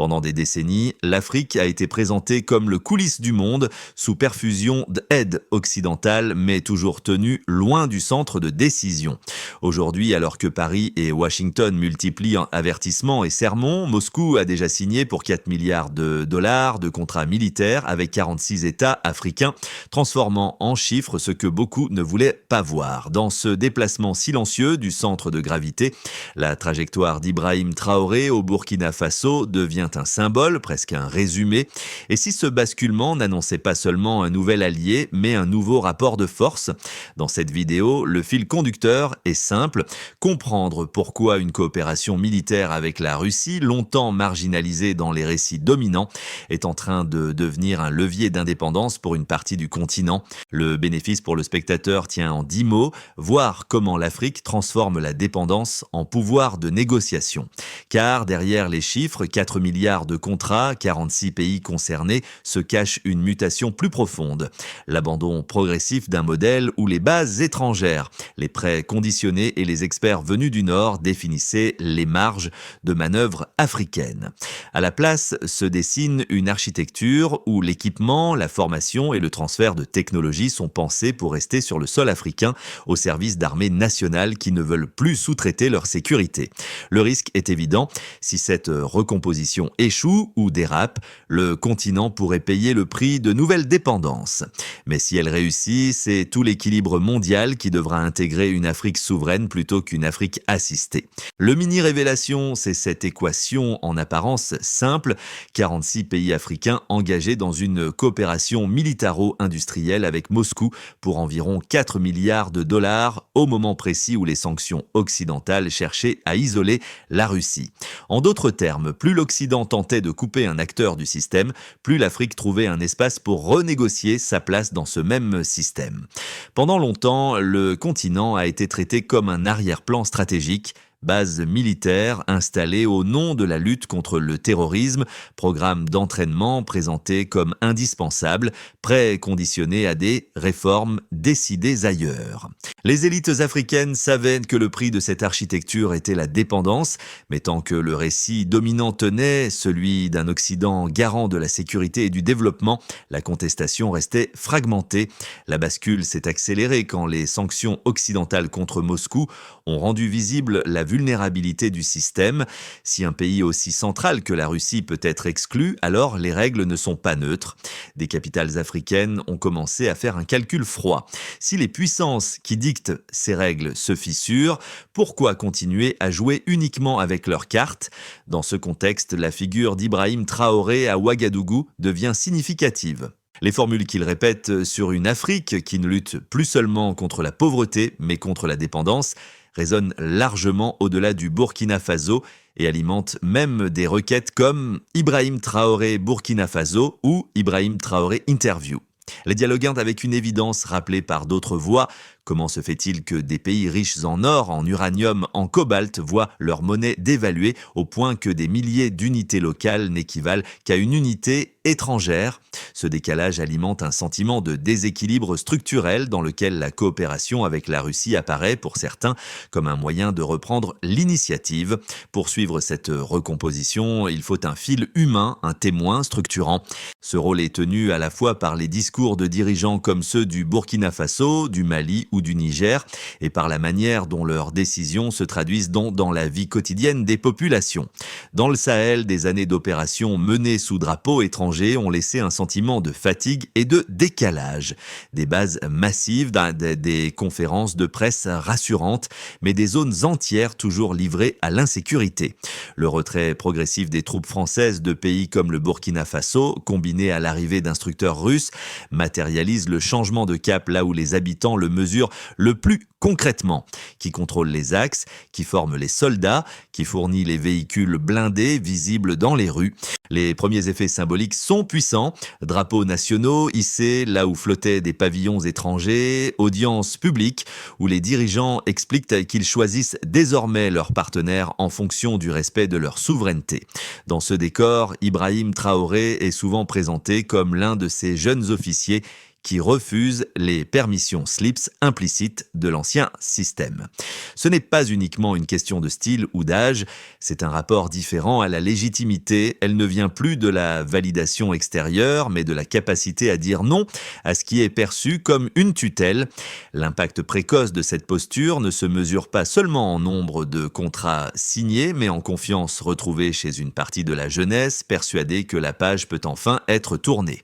Pendant des décennies, l'Afrique a été présentée comme le coulisse du monde, sous perfusion d'aide occidentale, mais toujours tenue loin du centre de décision. Aujourd'hui, alors que Paris et Washington multiplient avertissements et sermons, Moscou a déjà signé pour 4 milliards de dollars de contrats militaires avec 46 États africains, transformant en chiffres ce que beaucoup ne voulaient pas voir. Dans ce déplacement silencieux du centre de gravité, la trajectoire d'Ibrahim Traoré au Burkina Faso devient un symbole, presque un résumé. Et si ce basculement n'annonçait pas seulement un nouvel allié, mais un nouveau rapport de force? Dans cette vidéo, le fil conducteur est simple: comprendre pourquoi une coopération militaire avec la Russie, longtemps marginalisée dans les récits dominants, est en train de devenir un levier d'indépendance pour une partie du continent. Le bénéfice pour le spectateur tient en 10 mots: voir comment l'Afrique transforme la dépendance en pouvoir de négociation. Car derrière les chiffres, 4 milliards de contrats, 46 pays concernés, se cache une mutation plus profonde. L'abandon progressif d'un modèle où les bases étrangères, les prêts conditionnés et les experts venus du Nord définissaient les marges de manœuvre africaines. À la place se dessine une architecture où l'équipement, la formation et le transfert de technologies sont pensés pour rester sur le sol africain au service d'armées nationales qui ne veulent plus sous-traiter leur sécurité. Le risque est évident: si cette recomposition échoue ou dérape, le continent pourrait payer le prix de nouvelles dépendances. Mais si elle réussit, c'est tout l'équilibre mondial qui devra intégrer une Afrique souveraine plutôt qu'une Afrique assistée. Le mini-révélation, c'est cette équation en apparence simple: 46 pays africains engagés dans une coopération militaro-industrielle avec Moscou pour environ 4 milliards de dollars au moment précis où les sanctions occidentales cherchaient à isoler la Russie. En d'autres termes, plus l'Occident tentait de couper un acteur du système, plus l'Afrique trouvait un espace pour renégocier sa place dans ce même système. Pendant longtemps, le continent a été traité comme un arrière-plan stratégique: base militaire installée au nom de la lutte contre le terrorisme, programme d'entraînement présenté comme indispensable, prêt conditionné à des réformes décidées ailleurs. Les élites africaines savaient que le prix de cette architecture était la dépendance, mais tant que le récit dominant tenait, celui d'un Occident garant de la sécurité et du développement, la contestation restait fragmentée. La bascule s'est accélérée quand les sanctions occidentales contre Moscou ont rendu visible la vulnérabilité du système. Si un pays aussi central que la Russie peut être exclu, alors les règles ne sont pas neutres. Des capitales africaines ont commencé à faire un calcul froid. Si les puissances qui dictent ces règles se fissurent, pourquoi continuer à jouer uniquement avec leurs cartes? Dans ce contexte, la figure d'Ibrahim Traoré à Ouagadougou devient significative. Les formules qu'il répète sur une Afrique qui ne lutte plus seulement contre la pauvreté, mais contre la dépendance, résonnent largement au-delà du Burkina Faso et alimentent même des requêtes comme Ibrahim Traoré Burkina Faso ou Ibrahim Traoré Interview. Les dialoguent avec une évidence rappelée par d'autres voix. Comment se fait-il que des pays riches en or, en uranium, en cobalt voient leur monnaie dévaluée au point que des milliers d'unités locales n'équivalent qu'à une unité étrangère? Ce décalage alimente un sentiment de déséquilibre structurel dans lequel la coopération avec la Russie apparaît pour certains comme un moyen de reprendre l'initiative. Pour suivre cette recomposition, il faut un fil humain, un témoin structurant. Ce rôle est tenu à la fois par les discours de dirigeants comme ceux du Burkina Faso, du Mali ou du Niger, et par la manière dont leurs décisions se traduisent dans la vie quotidienne des populations. Dans le Sahel, des années d'opérations menées sous drapeau étranger ont laissé un sentiment de fatigue et de décalage. Des bases massives, des conférences de presse rassurantes, mais des zones entières toujours livrées à l'insécurité. Le retrait progressif des troupes françaises de pays comme le Burkina Faso, combiné à l'arrivée d'instructeurs russes, matérialise le changement de cap là où les habitants le mesurent le plus concrètement. Qui contrôle les axes, qui forme les soldats, qui fournit les véhicules blindés visibles dans les rues. Les premiers effets symboliques sont puissants. Drapeaux nationaux hissés là où flottaient des pavillons étrangers, audiences publiques où les dirigeants expliquent qu'ils choisissent désormais leurs partenaires en fonction du respect de leur souveraineté. Dans ce décor, Ibrahim Traoré est souvent présenté comme l'un de ces jeunes officiers qui refuse les permissions SLIPS implicites de l'ancien système. Ce n'est pas uniquement une question de style ou d'âge, c'est un rapport différent à la légitimité. Elle ne vient plus de la validation extérieure, mais de la capacité à dire non à ce qui est perçu comme une tutelle. L'impact précoce de cette posture ne se mesure pas seulement en nombre de contrats signés, mais en confiance retrouvée chez une partie de la jeunesse, persuadée que la page peut enfin être tournée.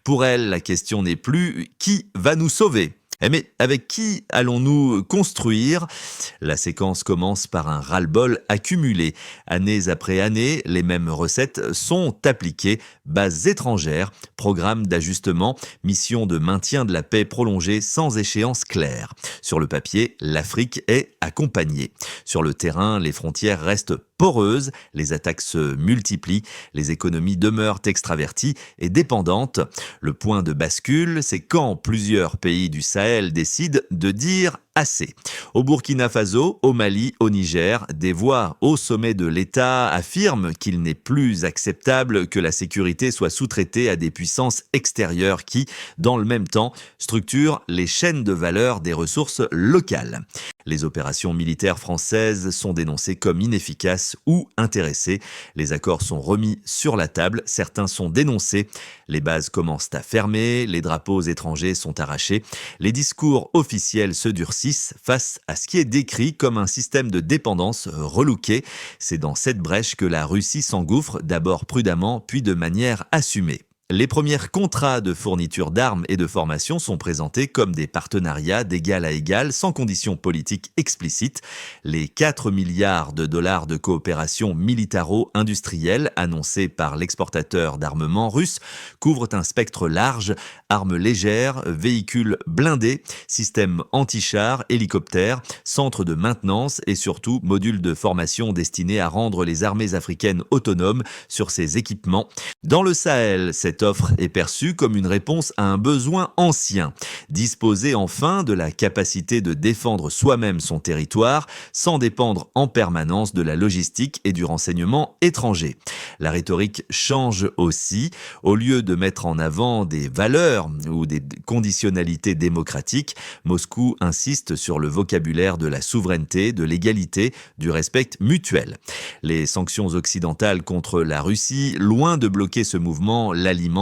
Pour elle, la question n'est plus « qui va nous sauver ?» Mais avec qui allons-nous construire ? La séquence commence par un ras-le-bol accumulé. Année après année, les mêmes recettes sont appliquées. Bases étrangères, programme d'ajustement, mission de maintien de la paix prolongée sans échéance claire. Sur le papier, l'Afrique est accompagnée. Sur le terrain, les frontières restent poreuses, les attaques se multiplient, les économies demeurent extraverties et dépendantes. Le point de bascule, c'est quand plusieurs pays du Sahel décident de dire assez. Au Burkina Faso, au Mali, au Niger, des voix au sommet de l'État affirment qu'il n'est plus acceptable que la sécurité soit sous-traitée à des puissances extérieures qui, dans le même temps, structurent les chaînes de valeur des ressources locales. Les opérations militaires françaises sont dénoncées comme inefficaces ou intéressées. Les accords sont remis sur la table, certains sont dénoncés. Les bases commencent à fermer, les drapeaux étrangers sont arrachés. Les discours officiels se durcissent face à ce qui est décrit comme un système de dépendance relooké. C'est dans cette brèche que la Russie s'engouffre, d'abord prudemment, puis de manière assumée. Les premiers contrats de fourniture d'armes et de formation sont présentés comme des partenariats d'égal à égal, sans conditions politiques explicites. Les 4 milliards de dollars de coopération militaro-industrielle annoncés par l'exportateur d'armement russe couvrent un spectre large, armes légères, véhicules blindés, systèmes anti-chars, hélicoptères, centres de maintenance et surtout modules de formation destinés à rendre les armées africaines autonomes sur ces équipements. Dans le Sahel, cette offre est perçue comme une réponse à un besoin ancien, disposer enfin de la capacité de défendre soi-même son territoire sans dépendre en permanence de la logistique et du renseignement étranger. La rhétorique change aussi. Au lieu de mettre en avant des valeurs ou des conditionnalités démocratiques, Moscou insiste sur le vocabulaire de la souveraineté, de l'égalité, du respect mutuel. Les sanctions occidentales contre la Russie, loin de bloquer ce mouvement, l'alimentent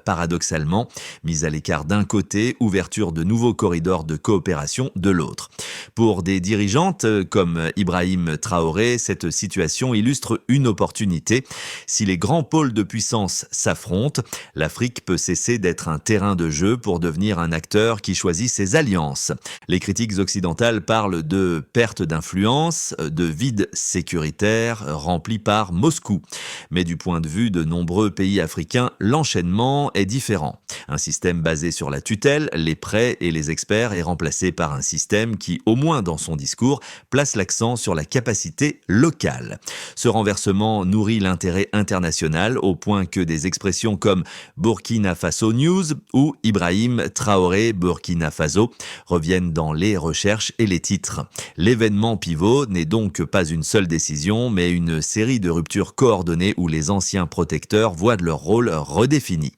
paradoxalement. Mise à l'écart d'un côté, ouverture de nouveaux corridors de coopération de l'autre. Pour des dirigeantes comme Ibrahim Traoré, cette situation illustre une opportunité. Si les grands pôles de puissance s'affrontent, l'Afrique peut cesser d'être un terrain de jeu pour devenir un acteur qui choisit ses alliances. Les critiques occidentales parlent de perte d'influence, de vide sécuritaire rempli par Moscou. Mais du point de vue de nombreux pays africains, l'enchaînement est différent. Un système basé sur la tutelle, les prêts et les experts est remplacé par un système qui, au moins dans son discours, place l'accent sur la capacité locale. Ce renversement nourrit l'intérêt international au point que des expressions comme Burkina Faso News ou Ibrahim Traoré Burkina Faso reviennent dans les recherches et les titres. L'événement pivot n'est donc pas une seule décision, mais une série de ruptures coordonnées où les anciens protecteurs voient leur rôle redéfini.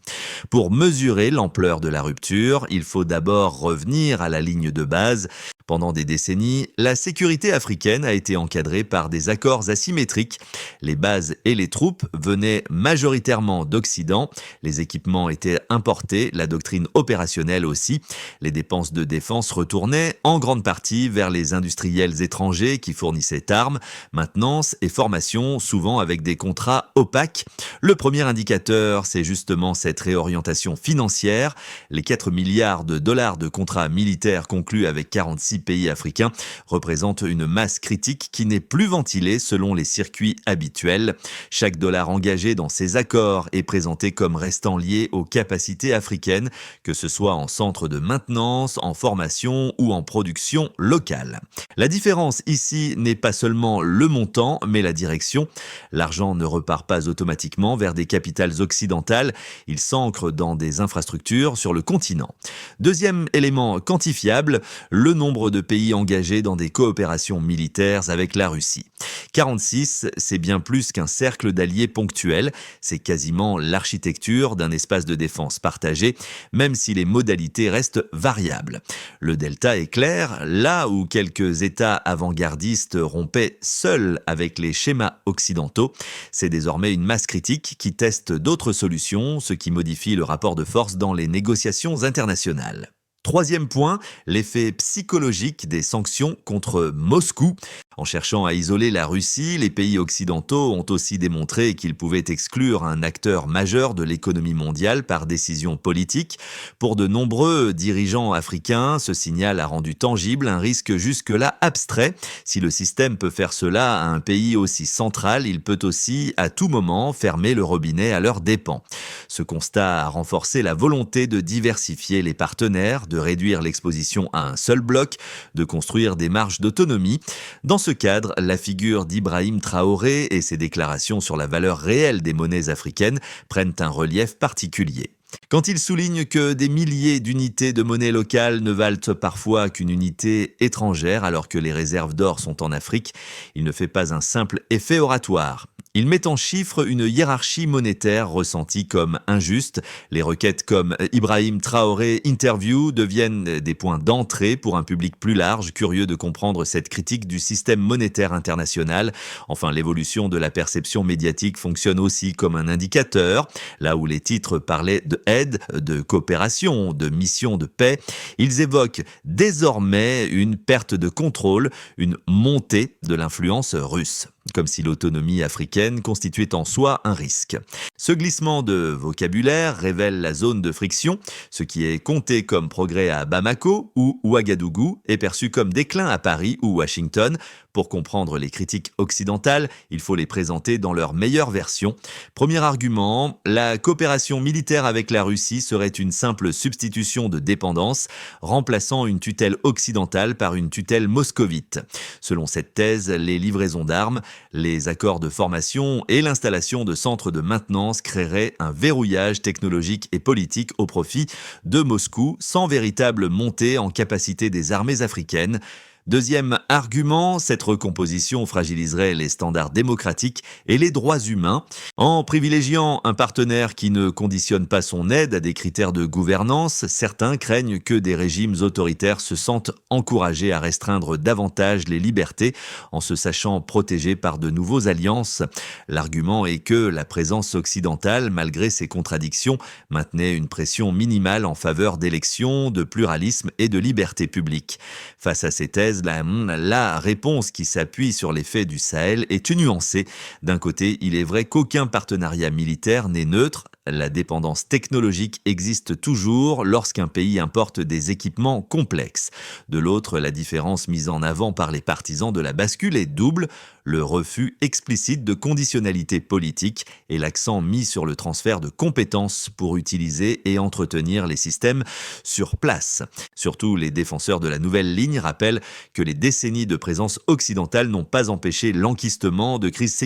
Pour mesurer l'ampleur de la rupture, il faut d'abord revenir à la ligne de base. Pendant des décennies, la sécurité africaine a été encadrée par des accords asymétriques. Les bases et les troupes venaient majoritairement d'Occident, les équipements étaient importés, la doctrine opérationnelle aussi. Les dépenses de défense retournaient en grande partie vers les industriels étrangers qui fournissaient armes, maintenance et formation, souvent avec des contrats opaques. Le premier indicateur, c'est justement cette réorientation financière. Les 4 milliards de dollars de contrats militaires conclus avec 46 pays africains représentent une masse critique qui n'est plus ventilée selon les circuits habituels. Chaque dollar engagé dans ces accords est présenté comme restant lié aux capacités africaines, que ce soit en centre de maintenance, en formation ou en production locale. La différence ici n'est pas seulement le montant, mais la direction. L'argent ne repart pas automatiquement vers des capitales occidentales, il s'ancre dans des infrastructures sur le continent. Deuxième élément quantifiable, le nombre nombre de pays engagés dans des coopérations militaires avec la Russie. 46, c'est bien plus qu'un cercle d'alliés ponctuels, c'est quasiment l'architecture d'un espace de défense partagé, même si les modalités restent variables. Le delta est clair, là où quelques États avant-gardistes rompaient seuls avec les schémas occidentaux, c'est désormais une masse critique qui teste d'autres solutions, ce qui modifie le rapport de force dans les négociations internationales. Troisième point, l'effet psychologique des sanctions contre Moscou. En cherchant à isoler la Russie, les pays occidentaux ont aussi démontré qu'ils pouvaient exclure un acteur majeur de l'économie mondiale par décision politique. Pour de nombreux dirigeants africains, ce signal a rendu tangible un risque jusque-là abstrait. Si le système peut faire cela à un pays aussi central, il peut aussi, à tout moment, fermer le robinet à leurs dépens. Ce constat a renforcé la volonté de diversifier les partenaires, de réduire l'exposition à un seul bloc, de construire des marges d'autonomie. Dans ce cadre, la figure d'Ibrahim Traoré et ses déclarations sur la valeur réelle des monnaies africaines prennent un relief particulier. Quand il souligne que des milliers d'unités de monnaie locale ne valent parfois qu'une unité étrangère alors que les réserves d'or sont en Afrique, il ne fait pas un simple effet oratoire. Il met en chiffres une hiérarchie monétaire ressentie comme injuste. Les requêtes comme Ibrahim Traoré interview deviennent des points d'entrée pour un public plus large, curieux de comprendre cette critique du système monétaire international. Enfin, l'évolution de la perception médiatique fonctionne aussi comme un indicateur. Là où les titres parlaient d'aide, de coopération, de mission de paix, ils évoquent désormais une perte de contrôle, une montée de l'influence russe. Comme si l'autonomie africaine constituait en soi un risque. Ce glissement de vocabulaire révèle la zone de friction. Ce qui est compté comme progrès à Bamako ou Ouagadougou est perçu comme déclin à Paris ou Washington. Pour comprendre les critiques occidentales, il faut les présenter dans leur meilleure version. Premier argument, la coopération militaire avec la Russie serait une simple substitution de dépendance, remplaçant une tutelle occidentale par une tutelle moscovite. Selon cette thèse, les livraisons d'armes, les accords de formation et l'installation de centres de maintenance créeraient un verrouillage technologique et politique au profit de Moscou, sans véritable montée en capacité des armées africaines. Deuxième argument, cette recomposition fragiliserait les standards démocratiques et les droits humains. En privilégiant un partenaire qui ne conditionne pas son aide à des critères de gouvernance, certains craignent que des régimes autoritaires se sentent encouragés à restreindre davantage les libertés en se sachant protégés par de nouveaux alliances. L'argument est que la présence occidentale, malgré ses contradictions, maintenait une pression minimale en faveur d'élections, de pluralisme et de liberté publique. Face à ces thèses, la réponse qui s'appuie sur les faits du Sahel est nuancée. D'un côté, il est vrai qu'aucun partenariat militaire n'est neutre. La dépendance technologique existe toujours lorsqu'un pays importe des équipements complexes. De l'autre, la différence mise en avant par les partisans de la bascule est double. Le refus explicite de conditionnalité politique et l'accent mis sur le transfert de compétences pour utiliser et entretenir les systèmes sur place. Surtout, les défenseurs de la nouvelle ligne rappellent que les décennies de présence occidentale n'ont pas empêché l'enquistement de crises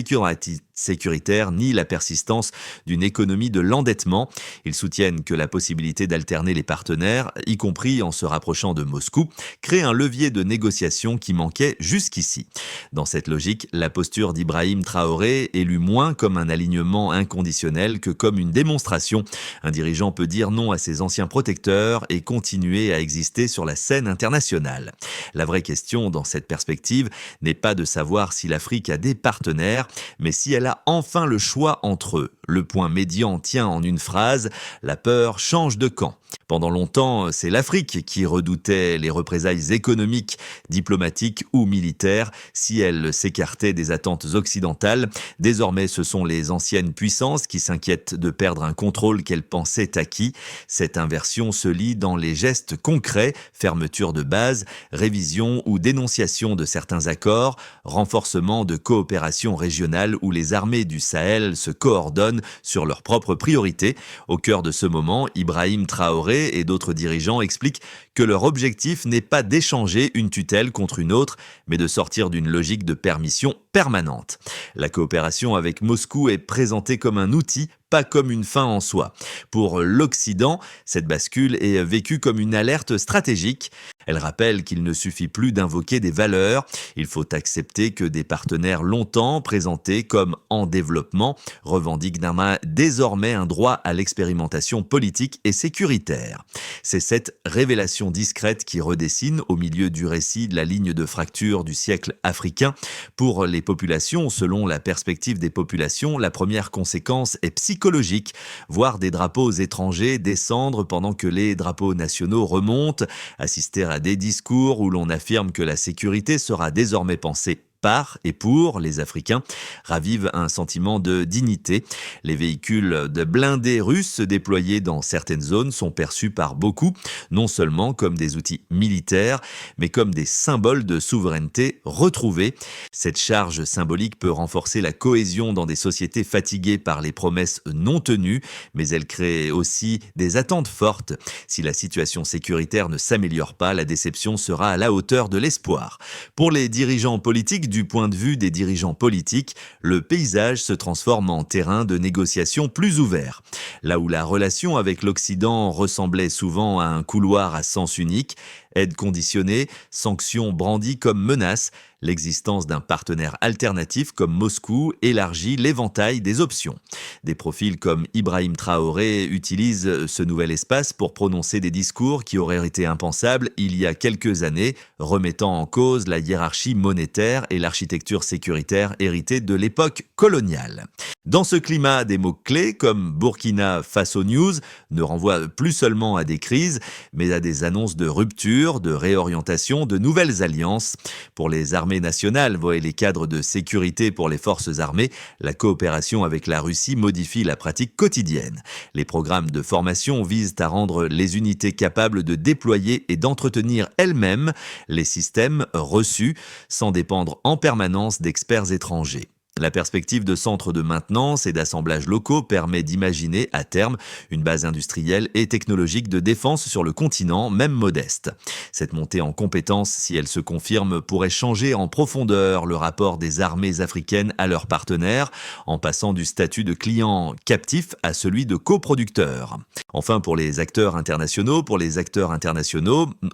sécuritaires ni la persistance d'une économie de l'endettement. Ils soutiennent que la possibilité d'alterner les partenaires, y compris en se rapprochant de Moscou, crée un levier de négociation qui manquait jusqu'ici. Dans cette logique, la posture d'Ibrahim Traoré est lue moins comme un alignement inconditionnel que comme une démonstration. Un dirigeant peut dire non à ses anciens protecteurs et continuer à exister sur la scène internationale. La vraie question dans cette perspective n'est pas de savoir si l'Afrique a des partenaires, mais si elle a enfin le choix entre eux. Le point médian tient en une phrase, la peur change de camp. Pendant longtemps, c'est l'Afrique qui redoutait les représailles économiques, diplomatiques ou militaires si elle s'écartait des attentes occidentales. Désormais, ce sont les anciennes puissances qui s'inquiètent de perdre un contrôle qu'elles pensaient acquis. Cette inversion se lit dans les gestes concrets, fermeture de bases, révision ou dénonciation de certains accords, renforcement de coopération régionale où les armées du Sahel se coordonnent sur leurs propres priorités. Au cœur de ce moment, Ibrahim Traoré et d'autres dirigeants expliquent que leur objectif n'est pas d'échanger une tutelle contre une autre, mais de sortir d'une logique de permission permanente. La coopération avec Moscou est présentée comme un outil, pas comme une fin en soi. Pour l'Occident, cette bascule est vécue comme une alerte stratégique. Elle rappelle qu'il ne suffit plus d'invoquer des valeurs, il faut accepter que des partenaires longtemps présentés comme en développement revendiquent désormais un droit à l'expérimentation politique et sécuritaire. C'est cette révélation discrète qui redessine au milieu du récit de la ligne de fracture du siècle africain. Pour les populations, selon la perspective des populations, la première conséquence est psychologique. Voir des drapeaux étrangers descendre pendant que les drapeaux nationaux remontent, assister à des discours où l'on affirme que la sécurité sera désormais pensée par et pour les Africains, ravive un sentiment de dignité. Les véhicules de blindés russes déployés dans certaines zones sont perçus par beaucoup, non seulement comme des outils militaires, mais comme des symboles de souveraineté retrouvée. Cette charge symbolique peut renforcer la cohésion dans des sociétés fatiguées par les promesses non tenues, mais elle crée aussi des attentes fortes. Si la situation sécuritaire ne s'améliore pas, la déception sera à la hauteur de l'espoir. Pour les dirigeants politiques, du point de vue des dirigeants politiques, le paysage se transforme en terrain de négociation plus ouvert. Là où la relation avec l'Occident ressemblait souvent à un couloir à sens unique, aide conditionnée, sanctions brandies comme menaces, l'existence d'un partenaire alternatif comme Moscou élargit l'éventail des options. Des profils comme Ibrahim Traoré utilisent ce nouvel espace pour prononcer des discours qui auraient été impensables il y a quelques années, remettant en cause la hiérarchie monétaire et l'architecture sécuritaire héritée de l'époque coloniale. Dans ce climat, des mots-clés comme Burkina Faso News ne renvoient plus seulement à des crises, mais à des annonces de rupture, de réorientation, de nouvelles alliances. Pour les armées nationales, voyez les cadres de sécurité pour les forces armées, la coopération avec la Russie modifie la pratique quotidienne. Les programmes de formation visent à rendre les unités capables de déployer et d'entretenir elles-mêmes les systèmes reçus, sans dépendre en permanence d'experts étrangers. La perspective de centres de maintenance et d'assemblage locaux permet d'imaginer, à terme, une base industrielle et technologique de défense sur le continent, même modeste. Cette montée en compétences, si elle se confirme, pourrait changer en profondeur le rapport des armées africaines à leurs partenaires, en passant du statut de client captif à celui de coproducteur. Enfin, pour les acteurs internationaux,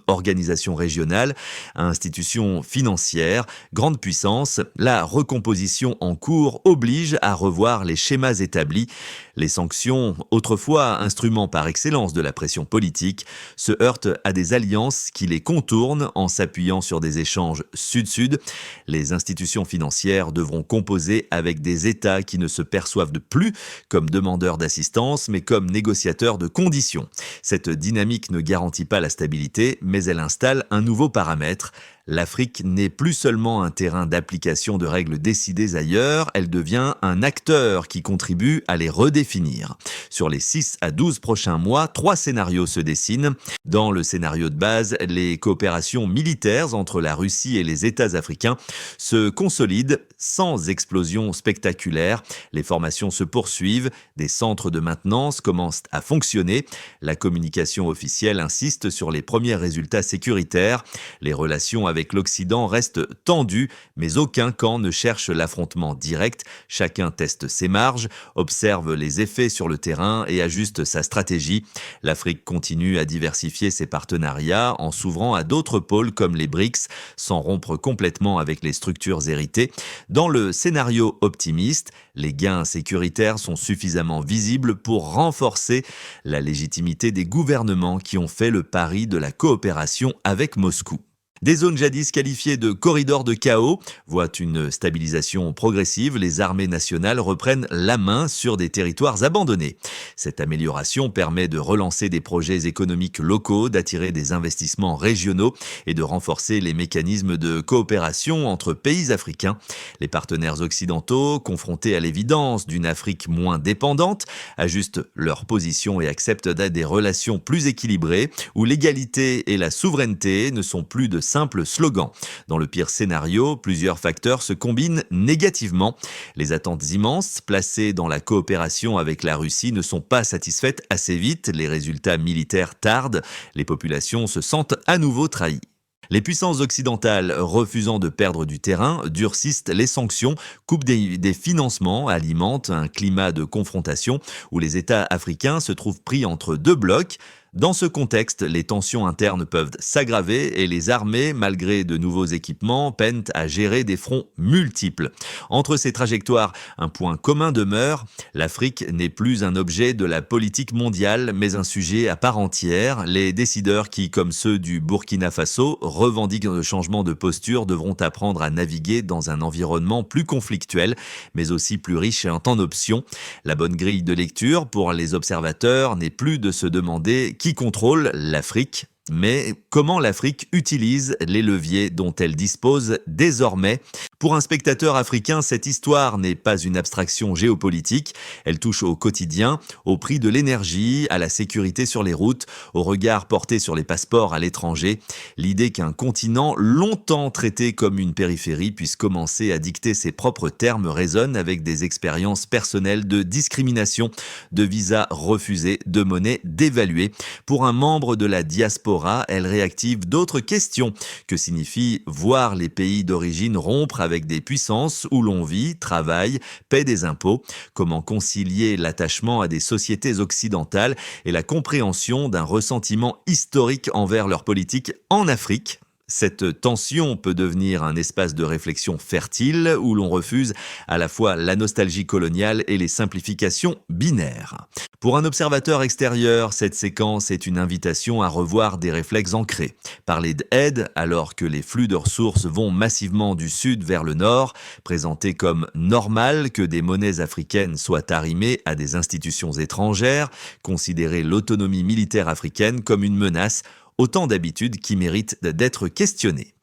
organisations régionales, institutions financières, grandes puissances, la recomposition en cours oblige à revoir les schémas établis. Les sanctions, autrefois instruments par excellence de la pression politique, se heurtent à des alliances qui les contournent en s'appuyant sur des échanges sud-sud. Les institutions financières devront composer avec des États qui ne se perçoivent plus comme demandeurs d'assistance, mais comme négociateurs de conditions. Cette dynamique ne garantit pas la stabilité, mais elle installe un nouveau paramètre. L'Afrique n'est plus seulement un terrain d'application de règles décidées ailleurs, elle devient un acteur qui contribue à les redéfinir. Sur les 6 à 12 prochains mois, 3 scénarios se dessinent. Dans le scénario de base, les coopérations militaires entre la Russie et les États africains se consolident sans explosion spectaculaire. Les formations se poursuivent, des centres de maintenance commencent à fonctionner. La communication officielle insiste sur les premiers résultats sécuritaires. Les relations avec l'Occident restent tendues, mais aucun camp ne cherche l'affrontement direct. Chacun teste ses marges, observe les effets sur le terrain et ajuste sa stratégie. L'Afrique continue à diversifier ses partenariats en s'ouvrant à d'autres pôles comme les BRICS, sans rompre complètement avec les structures héritées. Dans le scénario optimiste, les gains sécuritaires sont suffisamment visibles pour renforcer la légitimité des gouvernements qui ont fait le pari de la coopération avec Moscou. Des zones jadis qualifiées de corridors de chaos voient une stabilisation progressive. Les armées nationales reprennent la main sur des territoires abandonnés. Cette amélioration permet de relancer des projets économiques locaux, d'attirer des investissements régionaux et de renforcer les mécanismes de coopération entre pays africains. Les partenaires occidentaux, confrontés à l'évidence d'une Afrique moins dépendante, ajustent leur position et acceptent des relations plus équilibrées où l'égalité et la souveraineté ne sont plus de simple slogan. Dans le pire scénario, plusieurs facteurs se combinent négativement. Les attentes immenses placées dans la coopération avec la Russie ne sont pas satisfaites assez vite, les résultats militaires tardent, les populations se sentent à nouveau trahies. Les puissances occidentales, refusant de perdre du terrain, durcissent les sanctions, coupent des financements, alimentent un climat de confrontation où les États africains se trouvent pris entre deux blocs. Dans ce contexte, les tensions internes peuvent s'aggraver et les armées, malgré de nouveaux équipements, peinent à gérer des fronts multiples. Entre ces trajectoires, un point commun demeure, l'Afrique n'est plus un objet de la politique mondiale, mais un sujet à part entière. Les décideurs qui, comme ceux du Burkina Faso, revendiquent le changement de posture devront apprendre à naviguer dans un environnement plus conflictuel, mais aussi plus riche en options. La bonne grille de lecture pour les observateurs n'est plus de se demander qui contrôle l'Afrique, mais comment l'Afrique utilise les leviers dont elle dispose désormais. Pour un spectateur africain, cette histoire n'est pas une abstraction géopolitique, elle touche au quotidien, au prix de l'énergie, à la sécurité sur les routes, au regard porté sur les passeports à l'étranger. L'idée qu'un continent longtemps traité comme une périphérie puisse commencer à dicter ses propres termes résonne avec des expériences personnelles de discrimination, de visas refusés, de monnaie dévaluée. Pour un membre de la diaspora, elle réactive d'autres questions. Que signifie voir les pays d'origine rompre avec des puissances où l'on vit, travaille, paie des impôts? Comment concilier l'attachement à des sociétés occidentales et la compréhension d'un ressentiment historique envers leur politique en Afrique? Cette tension peut devenir un espace de réflexion fertile où l'on refuse à la fois la nostalgie coloniale et les simplifications binaires. Pour un observateur extérieur, cette séquence est une invitation à revoir des réflexes ancrés. Parler d'aide alors que les flux de ressources vont massivement du sud vers le nord, présenter comme normal que des monnaies africaines soient arrimées à des institutions étrangères, considérer l'autonomie militaire africaine comme une menace, autant d'habitudes qui méritent d'être questionnées.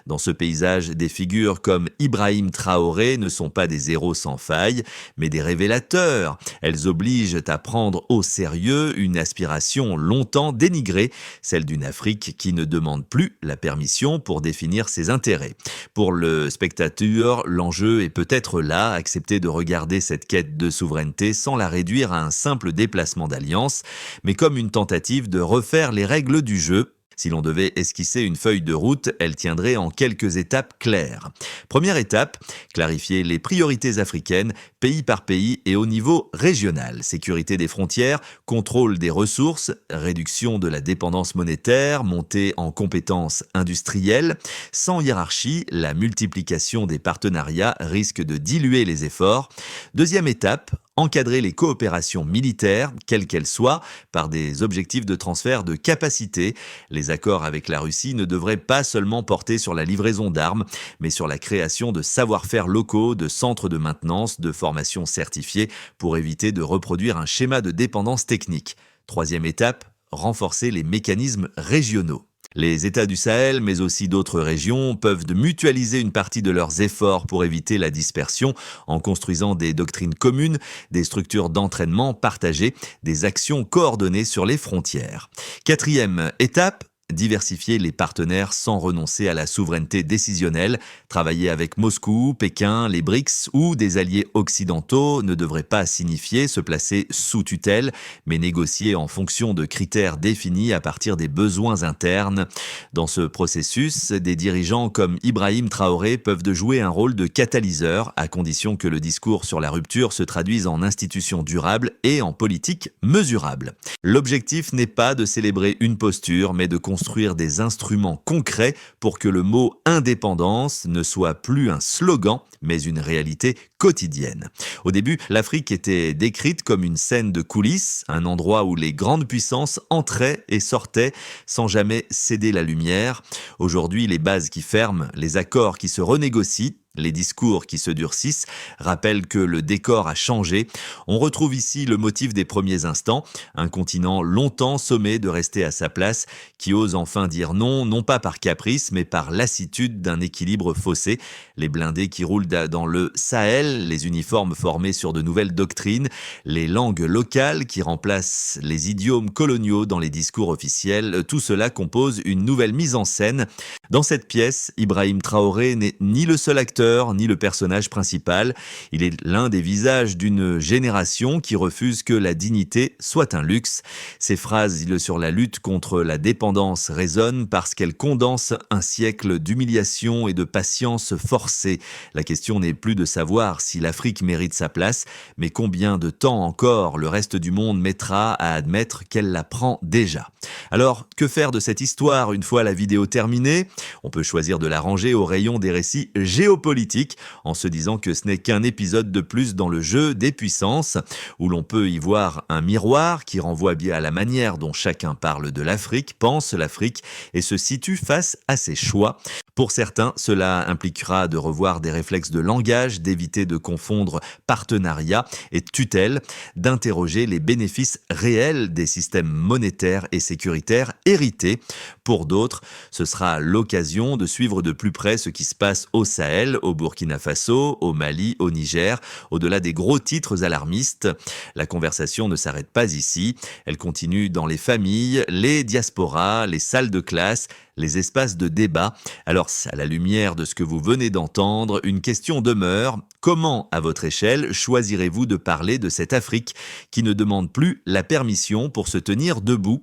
Dans ce paysage, des figures comme Ibrahim Traoré ne sont pas des héros sans faille, mais des révélateurs. Elles obligent à prendre au sérieux une aspiration longtemps dénigrée, celle d'une Afrique qui ne demande plus la permission pour définir ses intérêts. Pour le spectateur, l'enjeu est peut-être là, accepter de regarder cette quête de souveraineté sans la réduire à un simple déplacement d'alliance, mais comme une tentative de refaire les règles du jeu. Si l'on devait esquisser une feuille de route, elle tiendrait en quelques étapes claires. Première étape, clarifier les priorités africaines, pays par pays et au niveau régional. Sécurité des frontières, contrôle des ressources, réduction de la dépendance monétaire, montée en compétences industrielles. Sans hiérarchie, la multiplication des partenariats risque de diluer les efforts. Deuxième étape, encadrer les coopérations militaires, quelles qu'elles soient, par des objectifs de transfert de capacité. Les accords avec la Russie ne devraient pas seulement porter sur la livraison d'armes, mais sur la création de savoir-faire locaux, de centres de maintenance, de formations certifiées, pour éviter de reproduire un schéma de dépendance technique. Troisième étape, renforcer les mécanismes régionaux. Les États du Sahel, mais aussi d'autres régions, peuvent mutualiser une partie de leurs efforts pour éviter la dispersion en construisant des doctrines communes, des structures d'entraînement partagées, des actions coordonnées sur les frontières. Quatrième étape, diversifier les partenaires sans renoncer à la souveraineté décisionnelle. Travailler avec Moscou, Pékin, les BRICS ou des alliés occidentaux ne devrait pas signifier se placer sous tutelle, mais négocier en fonction de critères définis à partir des besoins internes. Dans ce processus, des dirigeants comme Ibrahim Traoré peuvent jouer un rôle de catalyseur, à condition que le discours sur la rupture se traduise en institutions durables et en politique mesurable. L'objectif n'est pas de célébrer une posture, mais de construire des instruments concrets pour que le mot indépendance ne soit plus un slogan, mais une réalité quotidienne. Au début, l'Afrique était décrite comme une scène de coulisses, un endroit où les grandes puissances entraient et sortaient sans jamais céder la lumière. Aujourd'hui, les bases qui ferment, les accords qui se renégocient, les discours qui se durcissent rappellent que le décor a changé. On retrouve ici le motif des premiers instants, un continent longtemps sommé de rester à sa place, qui ose enfin dire non, non pas par caprice, mais par lassitude d'un équilibre faussé. Les blindés qui roulent dans le Sahel, les uniformes formés sur de nouvelles doctrines, les langues locales qui remplacent les idiomes coloniaux dans les discours officiels, tout cela compose une nouvelle mise en scène. Dans cette pièce, Ibrahim Traoré n'est ni le seul acteur, l'acteur ni le personnage principal. Il est l'un des visages d'une génération qui refuse que la dignité soit un luxe. Ses phrases sur la lutte contre la dépendance résonnent parce qu'elles condensent un siècle d'humiliation et de patience forcée. La question n'est plus de savoir si l'Afrique mérite sa place, mais combien de temps encore le reste du monde mettra à admettre qu'elle la prend déjà. Alors, que faire de cette histoire une fois la vidéo terminée? On peut choisir de la ranger au rayon des récits géopolitiques, en se disant que ce n'est qu'un épisode de plus dans le jeu des puissances, où l'on peut y voir un miroir qui renvoie bien à la manière dont chacun parle de l'Afrique, pense l'Afrique et se situe face à ses choix. Pour certains, cela impliquera de revoir des réflexes de langage, d'éviter de confondre partenariat et tutelle, d'interroger les bénéfices réels des systèmes monétaires et sécuritaires hérités. Pour d'autres, ce sera l'occasion de suivre de plus près ce qui se passe au Sahel, au Burkina Faso, au Mali, au Niger, au-delà des gros titres alarmistes. La conversation ne s'arrête pas ici, elle continue dans les familles, les diasporas, les salles de classe, les espaces de débat. Alors, à la lumière de ce que vous venez d'entendre, une question demeure. Comment, à votre échelle, choisirez-vous de parler de cette Afrique qui ne demande plus la permission pour se tenir debout?